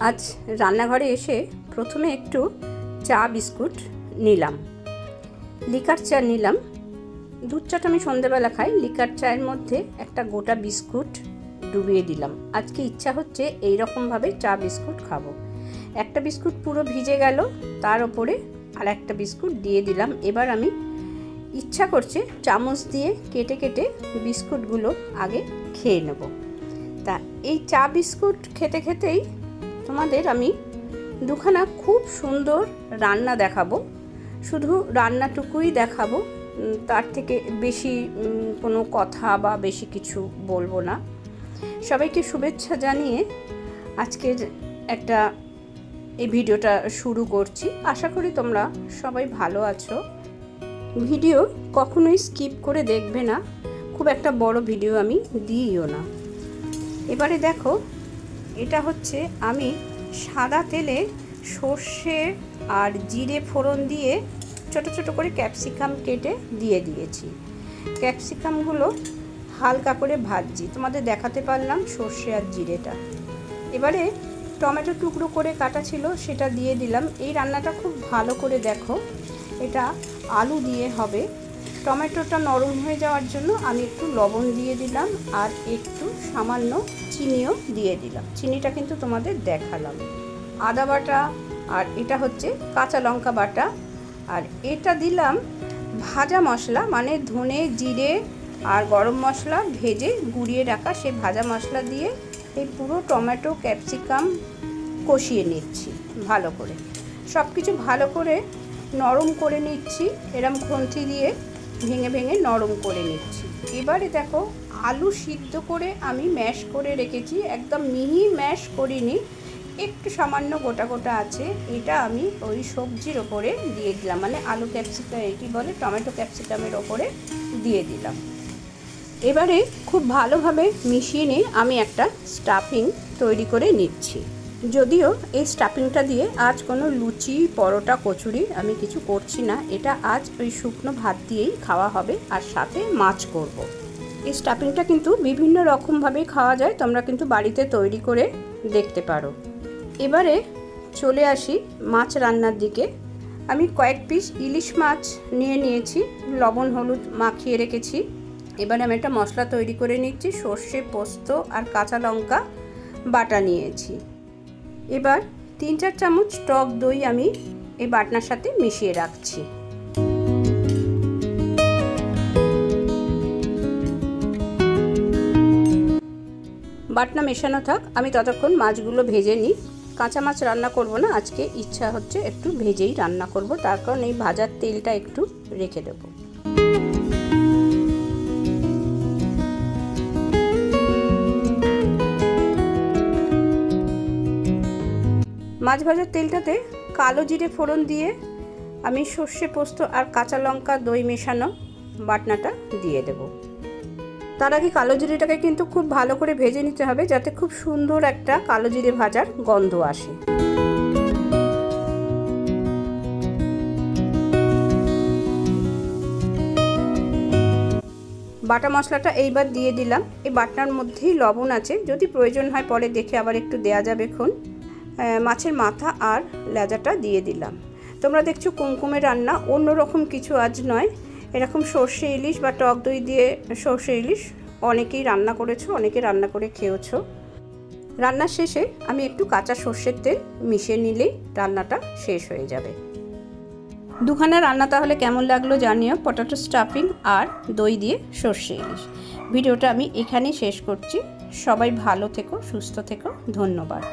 আজ রান্নাঘরে এসে প্রথমে একটু চা বিস্কুট নিলাম, লিকার চা নিলাম। দুধ চাটা আমি সন্ধ্যেবেলা খাই। লিকার চায়ের মধ্যে একটা গোটা বিস্কুট ডুবিয়ে দিলাম। আজকে ইচ্ছা হচ্ছে এই রকমভাবে চা বিস্কুট খাবো। একটা বিস্কুট পুরো ভিজে গেল, তার ওপরে আর একটা বিস্কুট দিয়ে দিলাম। এবার আমি ইচ্ছা করছে চামচ দিয়ে কেটে কেটে বিস্কুটগুলো আগে খেয়ে নেব। তা এই চা বিস্কুট খেতে খেতেই তোমাদের আমি দুখানা খুব সুন্দর রান্না দেখাবো। শুধু রান্নাটুকুই দেখাবো, তার থেকে বেশি কোনো কথা বা বেশি কিছু বলবো না। সবাইকে শুভেচ্ছা জানিয়ে আজকের এই ভিডিওটা শুরু করছি। আশা করি তোমরা সবাই ভালো আছো। ভিডিও কখনোই স্কিপ করে দেখবে না, খুব একটা বড় ভিডিও আমি দিইও না। এবারে দেখো, এটা হচ্ছে আমি সাদা তেলে সর্ষে আর জিরে ফোড়ন দিয়ে ছোট ছোট করে ক্যাপসিকাম কেটে দিয়ে দিয়েছি। ক্যাপসিকামগুলো হালকা করে ভাজছি, তোমাদের দেখাতে পারলাম সর্ষে আর জিরেটা। এবারে টমেটো টুকরো করে কাটা ছিল, সেটা দিয়ে দিলাম। এই রান্নাটা খুব ভালো করে দেখো, এটা আলু দিয়ে হবে। টমেটোটা নরম হয়ে যাওয়ার জন্য আমি একটু লবণ দিয়ে দিলাম আর একটু সামান্য চিনিও দিয়ে দিলাম। চিনিটা কিন্তু তোমাদের দেখালাম। আদা বাটা আর এটা হচ্ছে কাঁচা লঙ্কা বাটা, আর এটা দিলাম ভাজা মশলা, মানে ধনে জিরে আর গরম মশলা ভেজে গুঁড়িয়ে রাখা সেই ভাজা মশলা দিয়ে এই পুরো টমেটো ক্যাপসিকাম কষিয়ে নিচ্ছি ভালো করে। সব কিছু ভালো করে নরম করে নিচ্ছি, এরম খুন্তি দিয়ে ভেঙে ভেঙে নরম করে নিচ্ছি। এবারে দেখো, আলু সিদ্ধ করে আমি ম্যাশ করে রেখেছি, একদম মিহি ম্যাশ করিনি, একটু সামান্য গোটা গোটা আছে। এটা আমি ওই সবজির ওপরে দিয়ে দিলাম, মানে আলু ক্যাপসিকাম এটি বলে, টমেটো ক্যাপসিকামের ওপরে দিয়ে দিলাম। এবারে খুব ভালোভাবে মিশিয়ে নিয়ে আমি একটা স্টাফিং তৈরি করে নিচ্ছি। যদিও এই স্টাফিংটা দিয়ে আজ কোনো লুচি পরোটা কচুরি আমি কিছু করছি না, এটা আজ ওই শুকনো ভাত দিয়েই খাওয়া হবে, আর সাথে মাছ করব। এই স্টাফিংটা কিন্তু বিভিন্ন রকমভাবেই খাওয়া যায়, তোমরা কিন্তু বাড়িতে তৈরি করে দেখতে পারো। এবারে চলে আসি মাছ রান্নার দিকে। আমি কয়েক পিস ইলিশ মাছ নিয়েছি, লবণ হলুদ মাখিয়ে রেখেছি। এবারে আমি একটা মশলা তৈরি করে নিচ্ছি। সর্ষে পোস্ত আর কাঁচা লঙ্কা বাটা নিয়েছি। এবার 3-4 চামচ টক দই আমি এই বাটনার সাথে মিশিয়ে রাখছি। বাটনা মেশানো থাক, আমি ততক্ষণ মাছগুলো ভেজে নিই। কাঁচা মাছ রান্না করব না আজকে, ইচ্ছা হচ্ছে একটু ভেজেই রান্না করব, তার কারণ এই ভাজার তেলটা একটু রেখে দেবো। মাছ ভাজার তেলটাতে কালো জিরে ফোড়ন দিয়ে আমি সর্ষে পোস্ত আর কাঁচা লঙ্কা দই মেশানো বাটনাটা দিয়ে দেব। তার আগে কালো জিরেটাকে কিন্তু খুব ভালো করে ভেজে নিতে হবে, যাতে খুব সুন্দর একটা কালো জিরে ভাজার গন্ধ আসে। বাটা মশলাটা এইবার দিয়ে দিলাম। এই বাটনার মধ্যেই লবণ আছে, যদি প্রয়োজন হয় পরে দেখে আবার একটু দেয়া যাবে। এখন মাছের মাথা আর লেজাটা দিয়ে দিলাম। তোমরা দেখছো কুমকুমে রান্না, অন্য রকম কিছু আজ নয়। এরকম সর্ষে ইলিশ বা টক দই দিয়ে সর্ষে ইলিশ অনেকেই রান্না করেছো, অনেকে রান্না করে খেয়েছো। রান্নার শেষে আমি একটু কাঁচা সর্ষের তেল মিশিয়ে নিলেই রান্নাটা শেষ হয়ে যাবে। দুখানা রান্না তাহলে কেমন লাগলো জানিও, পটেটো স্টাফিং আর দই দিয়ে সর্ষে ইলিশ। ভিডিওটা আমি এখানেই শেষ করছি। সবাই ভালো থেকো, সুস্থ থেকো, ধন্যবাদ।